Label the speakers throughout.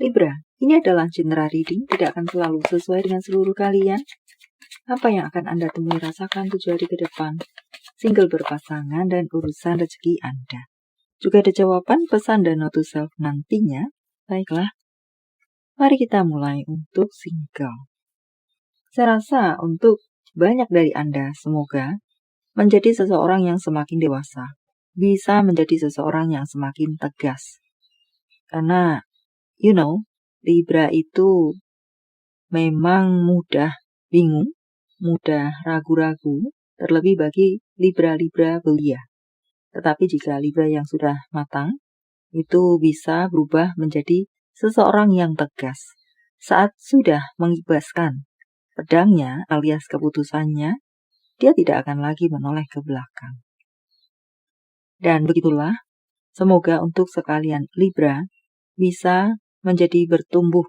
Speaker 1: Libra, ini adalah general reading, tidak akan selalu sesuai dengan seluruh kalian. Apa yang akan Anda temui rasakan 7 hari ke depan? Single berpasangan dan urusan rezeki Anda. Juga ada jawaban, pesan, dan note to self nantinya. Baiklah, mari kita mulai untuk single. Saya rasa untuk banyak dari Anda, semoga menjadi seseorang yang semakin dewasa. Bisa menjadi seseorang yang semakin tegas. Karena, Libra itu memang mudah bingung, mudah ragu-ragu, terlebih bagi Libra-Libra belia. Tetapi jika Libra yang sudah matang, itu bisa berubah menjadi seseorang yang tegas. Saat sudah mengibaskan pedangnya alias keputusannya, dia tidak akan lagi menoleh ke belakang. Dan begitulah, semoga untuk sekalian Libra bisa menjadi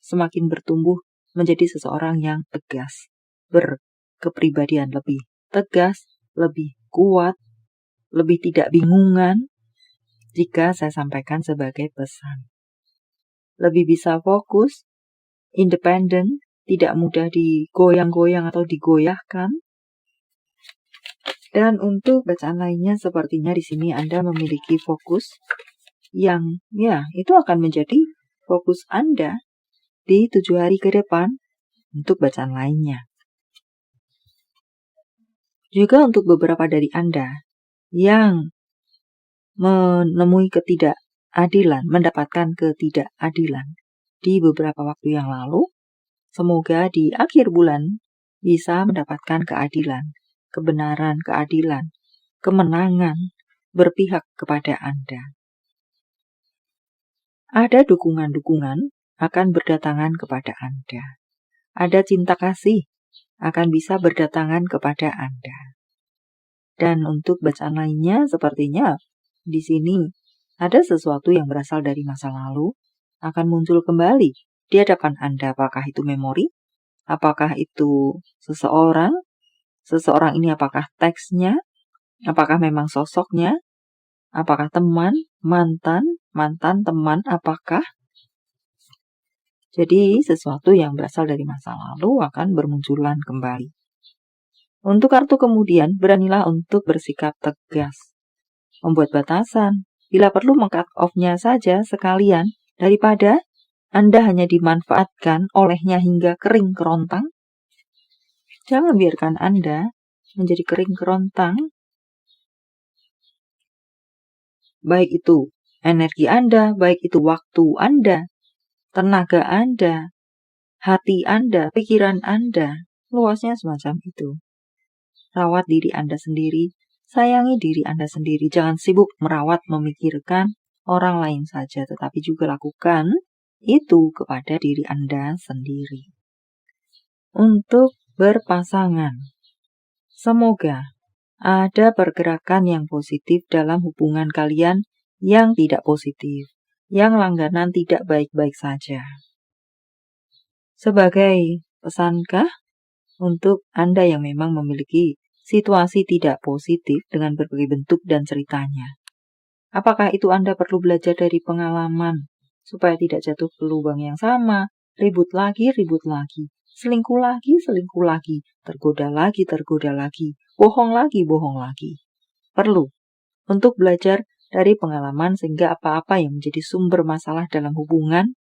Speaker 1: semakin bertumbuh menjadi seseorang yang tegas, berkepribadian lebih tegas, lebih kuat, lebih tidak bingungan jika saya sampaikan sebagai pesan. Lebih bisa fokus, independen, tidak mudah digoyang-goyang atau digoyahkan. Dan untuk bacaan lainnya sepertinya di sini Anda memiliki fokus yang itu akan menjadi fokus Anda di 7 hari ke depan untuk bacaan lainnya. Juga untuk beberapa dari Anda yang menemui mendapatkan ketidakadilan di beberapa waktu yang lalu, semoga di akhir bulan bisa mendapatkan keadilan, kebenaran, keadilan, kemenangan berpihak kepada Anda. Ada dukungan-dukungan akan berdatangan kepada Anda. Ada cinta kasih akan bisa berdatangan kepada Anda. Dan untuk bacaan lainnya sepertinya di sini ada sesuatu yang berasal dari masa lalu akan muncul kembali di hadapan Anda. Apakah itu memori? Apakah itu seseorang? Seseorang ini apakah teksnya? Apakah memang sosoknya? Apakah teman, mantan, teman, apakah? Jadi sesuatu yang berasal dari masa lalu akan bermunculan kembali. Untuk kartu kemudian, beranilah untuk bersikap tegas. Membuat batasan, bila perlu meng-cut off-nya saja sekalian, daripada Anda hanya dimanfaatkan olehnya hingga kering kerontang. Jangan biarkan Anda menjadi kering kerontang. Baik itu energi Anda, baik itu waktu Anda, tenaga Anda, hati Anda, pikiran Anda, luasnya semacam itu. Rawat diri Anda sendiri, sayangi diri Anda sendiri, jangan sibuk merawat, memikirkan orang lain saja, tetapi juga lakukan itu kepada diri Anda sendiri. Untuk berpasangan, semoga ada pergerakan yang positif dalam hubungan kalian yang tidak positif, yang langganan tidak baik-baik saja. Sebagai pesankah untuk Anda yang memang memiliki situasi tidak positif dengan berbagai bentuk dan ceritanya? Apakah itu Anda perlu belajar dari pengalaman supaya tidak jatuh ke lubang yang sama, ribut lagi, selingkuh lagi, tergoda lagi, bohong lagi. Perlu untuk belajar dari pengalaman sehingga apa-apa yang menjadi sumber masalah dalam hubungan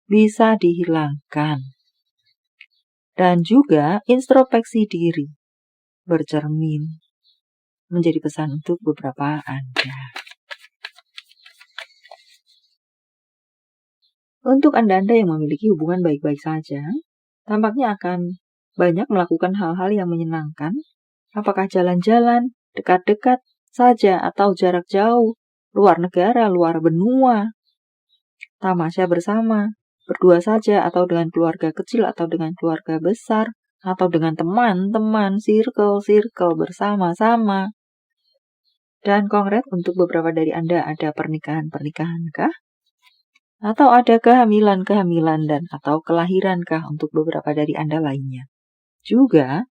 Speaker 1: bisa dihilangkan. Dan juga introspeksi diri, bercermin, menjadi pesan untuk beberapa Anda. Untuk Anda-Anda yang memiliki hubungan baik-baik saja, tampaknya akan banyak melakukan hal-hal yang menyenangkan. Apakah jalan-jalan, dekat-dekat saja atau jarak jauh, luar negara, luar benua, tamasya bersama, berdua saja atau dengan keluarga kecil atau dengan keluarga besar, atau dengan teman-teman, circle bersama-sama. Dan kongres untuk beberapa dari Anda ada pernikahan-pernikahankah? Atau ada kehamilan dan atau kelahirankah untuk beberapa dari Anda lainnya? Juga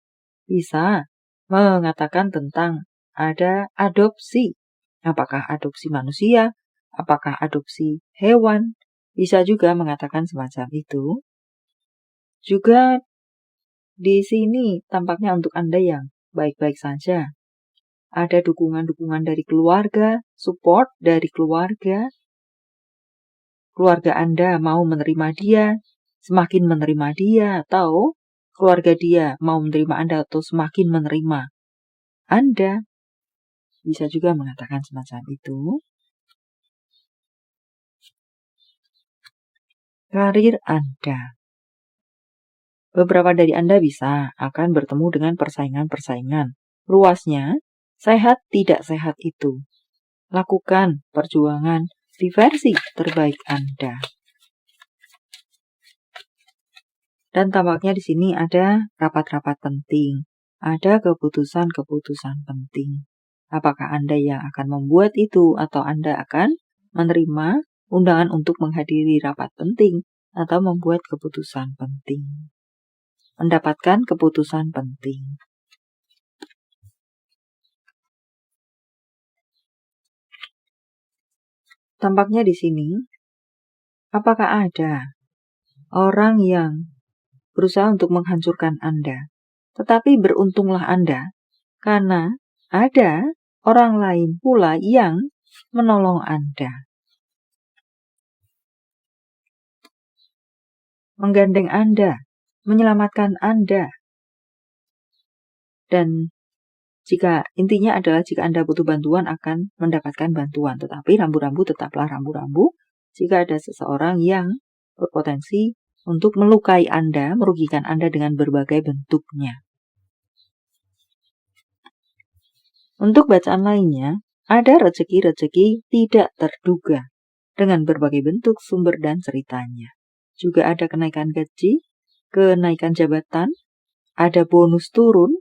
Speaker 1: bisa mengatakan tentang ada adopsi. Apakah adopsi manusia? Apakah adopsi hewan? Bisa juga mengatakan semacam itu. Juga di sini tampaknya untuk Anda yang baik-baik saja. Ada dukungan-dukungan dari keluarga, support dari keluarga. Keluarga Anda mau menerima dia, semakin menerima dia, atau keluarga dia mau menerima Anda atau semakin menerima Anda. Bisa juga mengatakan semacam itu. Karir Anda. Beberapa dari Anda bisa akan bertemu dengan persaingan-persaingan. Luasnya, sehat tidak sehat itu. Lakukan perjuangan di versi terbaik Anda. Dan tampaknya di sini ada rapat-rapat penting. Ada keputusan-keputusan penting. Apakah Anda yang akan membuat itu atau Anda akan menerima undangan untuk menghadiri rapat penting atau membuat keputusan penting? Mendapatkan keputusan penting. Tampaknya di sini, apakah ada orang yang berusaha untuk menghancurkan Anda? Tetapi beruntunglah Anda, karena ada orang lain pula yang menolong Anda. Menggandeng Anda, menyelamatkan Anda. Dan intinya adalah jika Anda butuh bantuan akan mendapatkan bantuan. Tetapi rambu-rambu tetaplah rambu-rambu jika ada seseorang yang berpotensi untuk melukai Anda, merugikan Anda dengan berbagai bentuknya. Untuk bacaan lainnya, ada rezeki-rezeki tidak terduga dengan berbagai bentuk, sumber, dan ceritanya. Juga ada kenaikan gaji, kenaikan jabatan, ada bonus turun,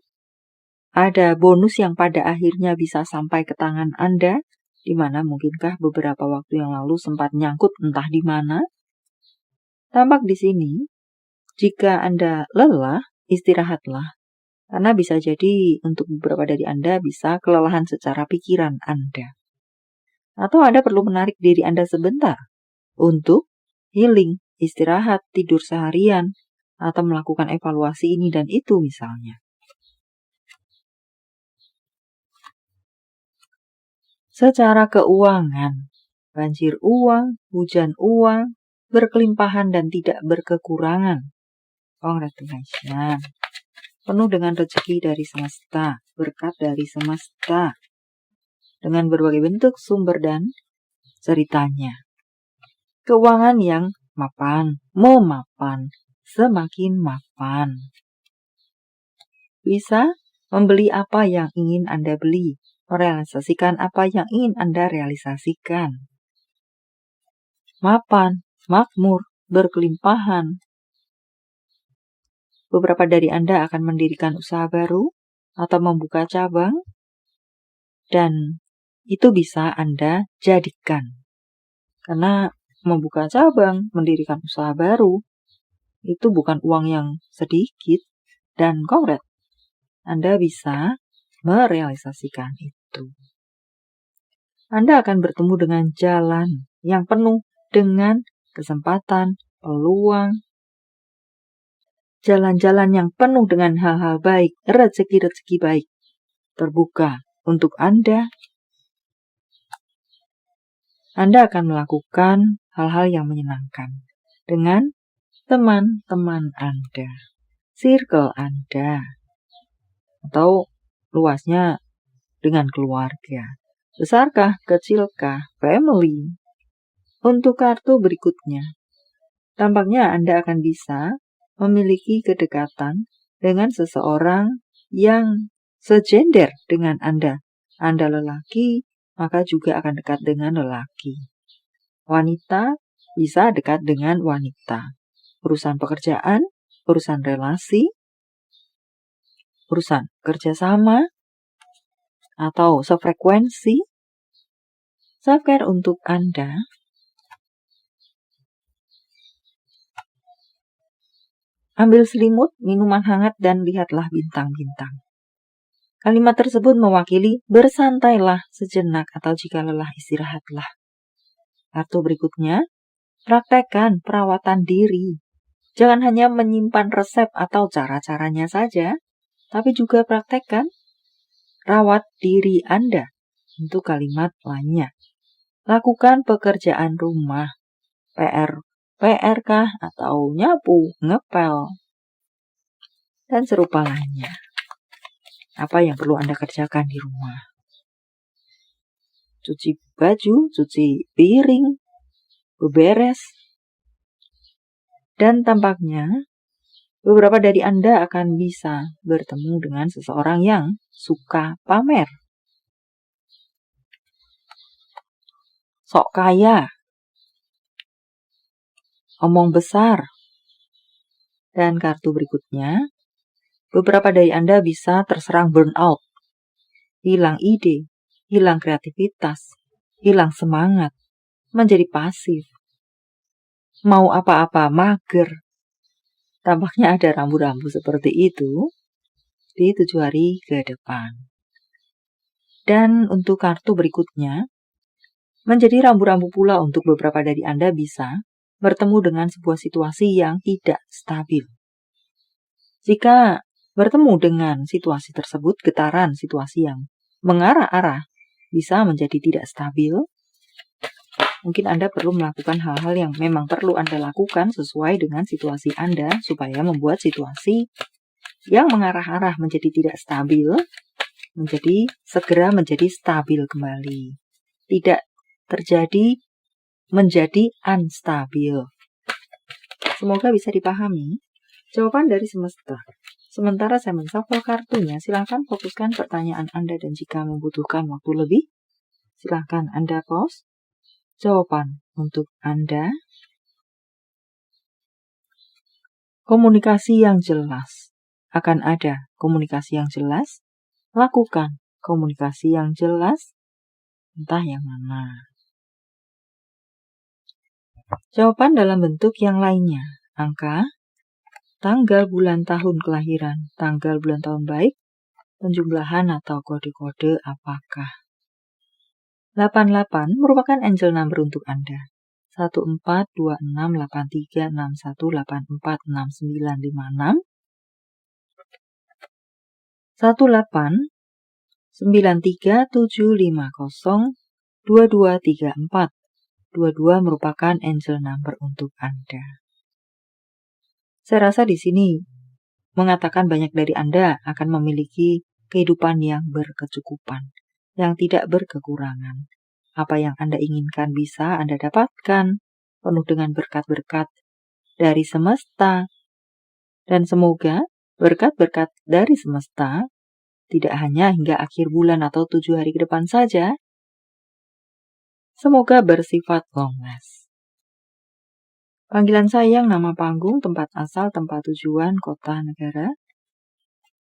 Speaker 1: ada bonus yang pada akhirnya bisa sampai ke tangan Anda, di mana mungkinkah beberapa waktu yang lalu sempat nyangkut entah di mana. Tampak di sini, jika Anda lelah, istirahatlah. Karena bisa jadi untuk beberapa dari Anda bisa kelelahan secara pikiran Anda. Atau Anda perlu menarik diri Anda sebentar untuk healing, istirahat, tidur seharian, atau melakukan evaluasi ini dan itu misalnya. Secara keuangan, banjir uang, hujan uang, berkelimpahan dan tidak berkekurangan. Congratulations. Penuh dengan rezeki dari semesta, berkat dari semesta, dengan berbagai bentuk, sumber, dan ceritanya. Keuangan yang mapan, memapan, semakin mapan. Bisa membeli apa yang ingin Anda beli, merealisasikan apa yang ingin Anda realisasikan. Mapan, makmur, berkelimpahan. Beberapa dari Anda akan mendirikan usaha baru atau membuka cabang, dan itu bisa Anda jadikan. Karena membuka cabang, mendirikan usaha baru, itu bukan uang yang sedikit, dan konkret. Anda bisa merealisasikan itu. Anda akan bertemu dengan jalan yang penuh dengan kesempatan, peluang, jalan-jalan yang penuh dengan hal-hal baik, rezeki-rezeki baik terbuka untuk Anda. Anda akan melakukan hal-hal yang menyenangkan dengan teman-teman Anda, circle Anda, atau luasnya dengan keluarga. Besarkah, kecilkah, family? Untuk kartu berikutnya, tampaknya Anda akan bisa memiliki kedekatan dengan seseorang yang segender dengan Anda. Anda lelaki, maka juga akan dekat dengan lelaki. Wanita bisa dekat dengan wanita. Urusan pekerjaan, urusan relasi, urusan kerjasama, atau sefrekuensi. Self-care untuk Anda. Ambil selimut, minuman hangat, dan lihatlah bintang-bintang. Kalimat tersebut mewakili bersantailah sejenak atau jika lelah istirahatlah. Kartu berikutnya, Praktekkan perawatan diri. Jangan hanya menyimpan resep atau cara-caranya saja, tapi juga praktekkan rawat diri Anda. Untuk kalimat lainnya, lakukan pekerjaan rumah, PR kah atau nyapu, ngepel, dan serupa lainnya. Apa yang perlu Anda kerjakan di rumah? Cuci baju, cuci piring, beberes. Dan tampaknya beberapa dari Anda akan bisa bertemu dengan seseorang yang suka pamer. Sok kaya, omong besar. Dan kartu berikutnya, beberapa dari Anda bisa terserang burnout, hilang ide, hilang kreativitas, hilang semangat, menjadi pasif. Mau apa-apa mager. Tampaknya ada rambu-rambu seperti itu di 7 hari ke depan. Dan untuk kartu berikutnya, menjadi rambu-rambu pula untuk beberapa dari Anda bisa bertemu dengan sebuah situasi yang tidak stabil. Jika bertemu dengan situasi tersebut, getaran situasi yang mengarah-arah bisa menjadi tidak stabil, mungkin Anda perlu melakukan hal-hal yang memang perlu Anda lakukan sesuai dengan situasi Anda supaya membuat situasi yang mengarah-arah menjadi tidak stabil segera menjadi stabil kembali. Tidak terjadi menjadi unstabil. Semoga bisa dipahami jawaban dari semesta. Sementara saya menshuffle kartunya, silakan fokuskan pertanyaan Anda dan jika membutuhkan waktu lebih, silakan Anda pause. Jawaban untuk Anda, komunikasi yang jelas. Akan ada komunikasi yang jelas, lakukan komunikasi yang jelas, entah yang mana. Jawaban dalam bentuk yang lainnya, angka, tanggal, bulan, tahun kelahiran, tanggal, bulan, tahun baik, penjumlahan atau kode-kode apakah. 88 merupakan angel number untuk Anda. 14268361846956 189375022234. 22 merupakan angel number untuk Anda. Saya rasa di sini mengatakan banyak dari Anda akan memiliki kehidupan yang berkecukupan, yang tidak berkekurangan. Apa yang Anda inginkan bisa Anda dapatkan, penuh dengan berkat-berkat dari semesta. Dan semoga berkat-berkat dari semesta tidak hanya hingga akhir bulan atau 7 hari ke depan saja, semoga bersifat long last. Panggilan sayang, nama panggung, tempat asal, tempat tujuan, kota, negara,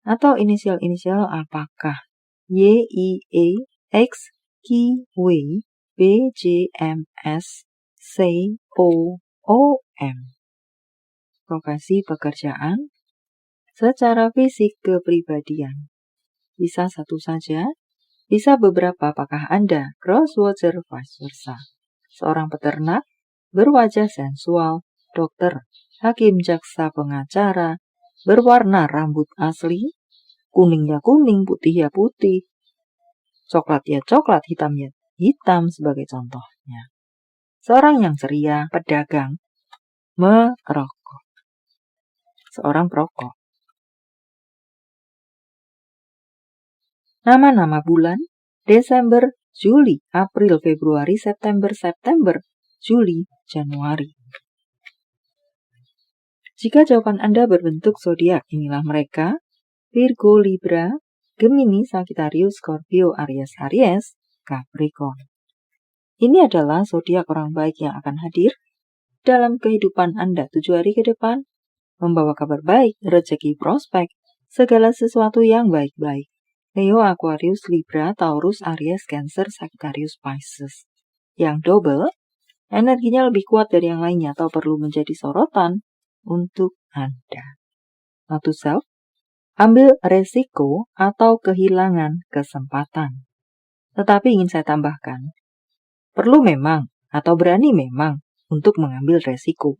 Speaker 1: atau inisial-inisial apakah? Y, I, E, X, Q, W, B, J, M, S, C, O, O, M. Profesi pekerjaan, secara fisik kepribadian. Bisa satu saja, bisa beberapa. Apakah Anda crosswatcher vice versa? Seorang peternak, berwajah sensual, dokter, hakim, jaksa, pengacara, berwarna rambut asli, kuning ya kuning, putih ya putih, coklat ya coklat, hitam ya hitam sebagai contohnya. Seorang yang ceria, pedagang, merokok. Seorang perokok. Nama-nama bulan, Desember, Juli, April, Februari, September, Juli, Januari. Jika jawaban Anda berbentuk zodiak, inilah mereka: Virgo, Libra, Gemini, Sagittarius, Scorpio, Aries, Capricorn. Ini adalah zodiak orang baik yang akan hadir dalam kehidupan Anda 7 hari ke depan, membawa kabar baik, rezeki, prospek, segala sesuatu yang baik-baik. Leo, Aquarius, Libra, Taurus, Aries, Cancer, Sagittarius, Pisces. Yang double, energinya lebih kuat dari yang lainnya atau perlu menjadi sorotan untuk Anda. Not to self, ambil resiko atau kehilangan kesempatan. Tetapi ingin saya tambahkan, perlu memang atau berani memang untuk mengambil resiko.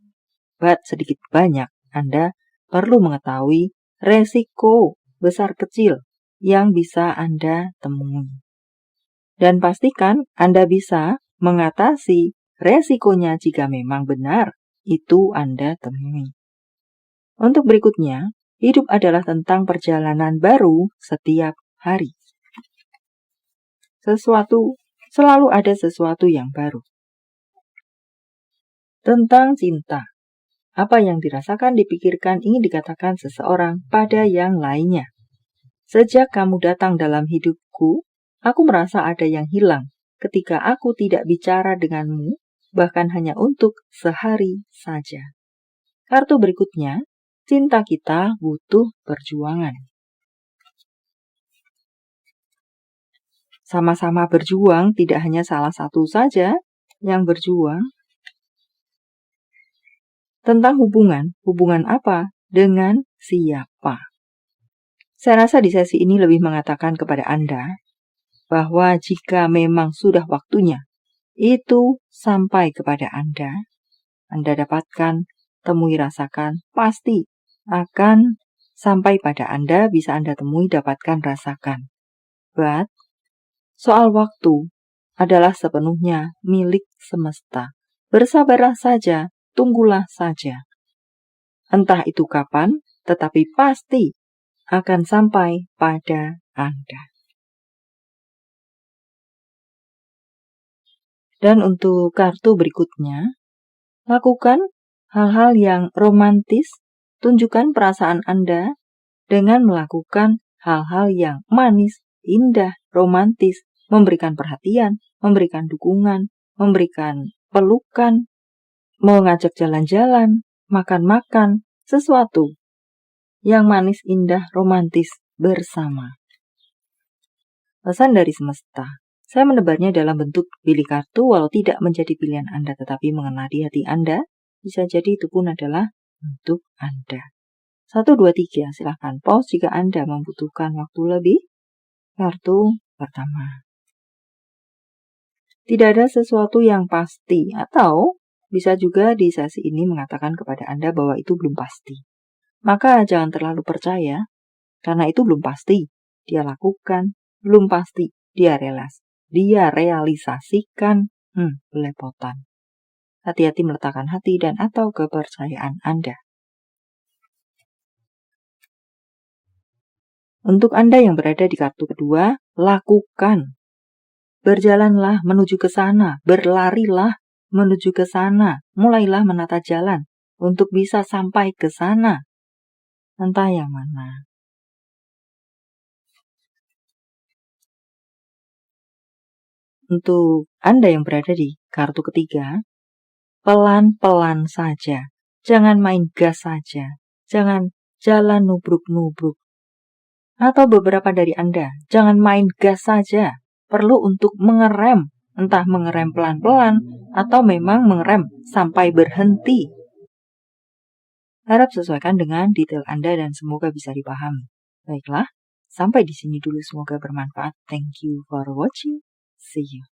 Speaker 1: But sedikit banyak Anda perlu mengetahui resiko besar kecil yang bisa Anda temui. Dan pastikan Anda bisa mengatasi resikonya jika memang benar itu Anda temui. Untuk berikutnya, hidup adalah tentang perjalanan baru setiap hari. Selalu ada sesuatu yang baru. Tentang cinta, apa yang dirasakan, dipikirkan, ingin dikatakan seseorang pada yang lainnya. Sejak kamu datang dalam hidupku, aku merasa ada yang hilang ketika aku tidak bicara denganmu, bahkan hanya untuk sehari saja. Kartu berikutnya, cinta kita butuh perjuangan. Sama-sama berjuang, tidak hanya salah satu saja yang berjuang. Tentang hubungan apa? Dengan siapa? Saya rasa di sesi ini lebih mengatakan kepada Anda bahwa jika memang sudah waktunya itu sampai kepada Anda dapatkan, temui, rasakan, pasti akan sampai pada Anda, bisa Anda temui, dapatkan, rasakan. But soal waktu adalah sepenuhnya milik semesta. Bersabarlah saja, tunggulah saja. Entah itu kapan, tetapi pasti akan sampai pada Anda. Dan untuk kartu berikutnya, lakukan hal-hal yang romantis, tunjukkan perasaan Anda dengan melakukan hal-hal yang manis, indah, romantis, memberikan perhatian, memberikan dukungan, memberikan pelukan, mengajak jalan-jalan, makan-makan, sesuatu yang manis, indah, romantis bersama. Pesan dari semesta. Saya menebarnya dalam bentuk pilih kartu, walau tidak menjadi pilihan Anda, tetapi mengena di hati Anda, bisa jadi itu pun adalah untuk Anda. 1, 2, 3, silahkan pause jika Anda membutuhkan waktu lebih. Kartu pertama. Tidak ada sesuatu yang pasti, atau bisa juga di sesi ini mengatakan kepada Anda bahwa itu belum pasti. Maka jangan terlalu percaya, karena itu belum pasti dia lakukan, belum pasti dia realisasikan, belepotan. Hati-hati meletakkan hati dan atau kepercayaan Anda. Untuk Anda yang berada di kartu kedua, lakukan. Berjalanlah menuju ke sana, berlarilah menuju ke sana, mulailah menata jalan untuk bisa sampai ke sana. Entah yang mana. Untuk Anda yang berada di kartu ketiga, pelan-pelan saja. Jangan main gas saja. Jangan jalan nubruk-nubruk. Atau beberapa dari Anda, jangan main gas saja. Perlu untuk mengerem, entah mengerem pelan-pelan atau memang mengerem sampai berhenti. Harap sesuaikan dengan detail Anda dan semoga bisa dipahami. Baiklah, sampai di sini dulu, semoga bermanfaat. Thank you for watching. See you.